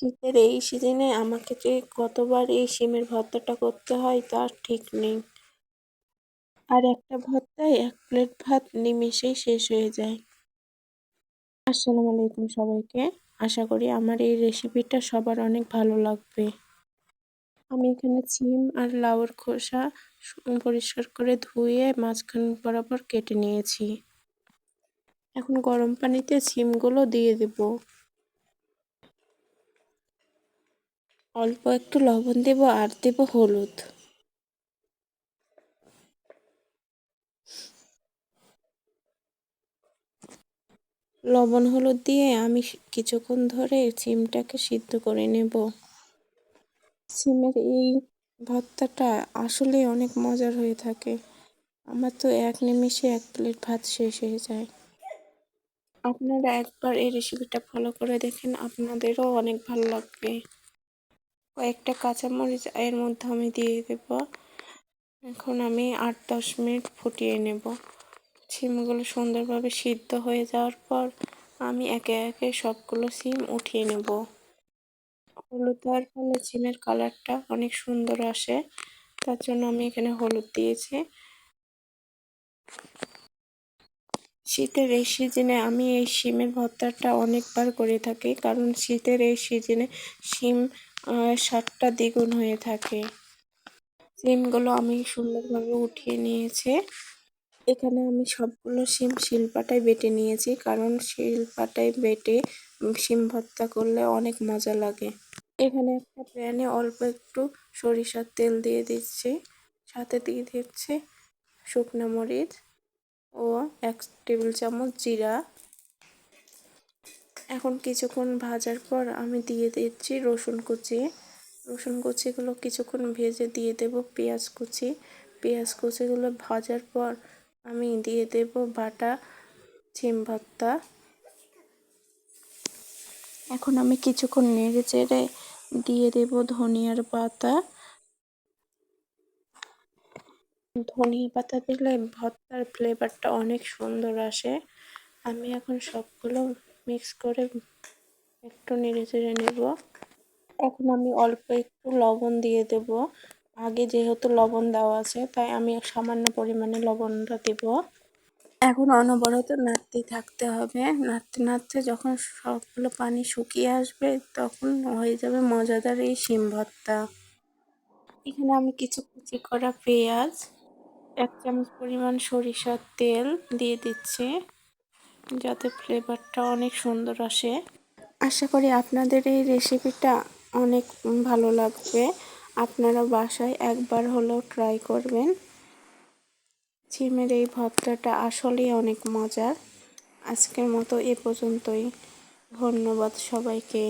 শীতের এই সিজনে আমাকে যে কতবার এই শিমের ভর্তাটা করতে হয় তার ঠিক নেই। আর একটা ভর্তায় 1 প্লেট ভাত নিমেষেই শেষ হয়ে যায়। আসসালামু আলাইকুম সবাইকে। আশা করি আমার এই রেসিপিটা সবার অনেক ভালো লাগবে। আমি এখানে শিম আর লাউয়ের খোসা পরিষ্কার করে ধুয়ে মাঝখান বরাবর কেটে নিয়েছি। এখন গরম পানিতে শিমগুলো দিয়ে দেব। অল্প একটু লবণ দেব আর দেব হলুদ। লবণ হলুদ দিয়ে আমি কিছুক্ষণ ধরে শিমটাকে সিদ্ধ করে নেব। শিমের এই ভর্তাটা আসলে অনেক মজার হয়ে থাকে। আমার তো এক নিমেষে 1 প্লেট ভাত শেষ হয়ে যায়। আপনারা একবার এই রেসিপিটা ফলো করে দেখেন, আপনাদেরও অনেক ভালো লাগবে। কয়েকটা কাঁচামরিচ এর মধ্যে আমি দিয়ে দেব। এখন আমি 8-10 মিনিট ফুটিয়ে নেব। শিমগুলো সুন্দরভাবে সিদ্ধ হয়ে যাওয়ার পর আমি একে একে সবগুলো শিম উঠিয়ে নেব। হলুদ দেওয়ার ফলে শিমের কালারটা অনেক সুন্দর আসে, তার জন্য আমি এখানে হলুদ দিয়েছি। শীতের এই সিজনে আমি এই শিমের ভর্তাটা অনেকবার করে থাকি, কারণ শীতের এই সিজনে শিম স্বাদটা দ্বিগুণ হয়ে থাকে। শিমগুলো আমি সুন্দরভাবে উঠিয়ে নিয়েছি। এখানে আমি সবগুলো শিম শিলপাটায় বেটে নিয়েছি, কারণ শিলপাটায় বেটে শিম ভর্তা করলে অনেক মজা লাগে। এখানে একটা প্যানে অল্প একটু সরিষার তেল দিয়ে দিচ্ছি, সাথে দিয়ে দিচ্ছি শুকনো মরিচ ও 1 টেবিল চামচ জিরা। এখন কিছুক্ষণ ভাজার পর আমি দিয়ে দিচ্ছি রসুন কুচিগুলো কিছুক্ষণ ভেজে দিয়ে দেব পেঁয়াজ কুচিগুলো ভাজার পর আমি দিয়ে দেব বাটা শিম ভর্তা। এখন আমি কিছুক্ষণ নেড়ে চেড়ে দিয়ে দেব ধনিয়া পাতা দিলে ভর্তার ফ্লেভারটা অনেক সুন্দর আসে। আমি এখন সবগুলো মিক্স করে একটু নেড়ে চেড়ে নেব। এখন আমি অল্প একটু লবণ দিয়ে দেব। আগে যেহেতু লবণ দেওয়া আছে তাই আমি সামান্য পরিমাণে লবণটা দেব। এখন অনবরত নাড়তে থাকতে হবে। নাড়তে নাড়তে যখন সবগুলো পানি শুকিয়ে আসবে তখন হয়ে যাবে মজাদার এই শিম ভর্তা। এখানে আমি কিছু কুচি করা পেঁয়াজ, 1 চামচ পরিমাণ সরিষার তেল দিয়ে দিচ্ছি, যাতে ফ্লেভারটা অনেক সুন্দর আসে। আশা করি আপনাদের এই রেসিপিটা অনেক ভালো লাগবে। আপনারা বাসায় একবার হলেও ট্রাই করবেন। শিমের এই ভর্তাটা আসলেই অনেক মজার। আজকের মতো এ পর্যন্তই। ধন্যবাদ সবাইকে।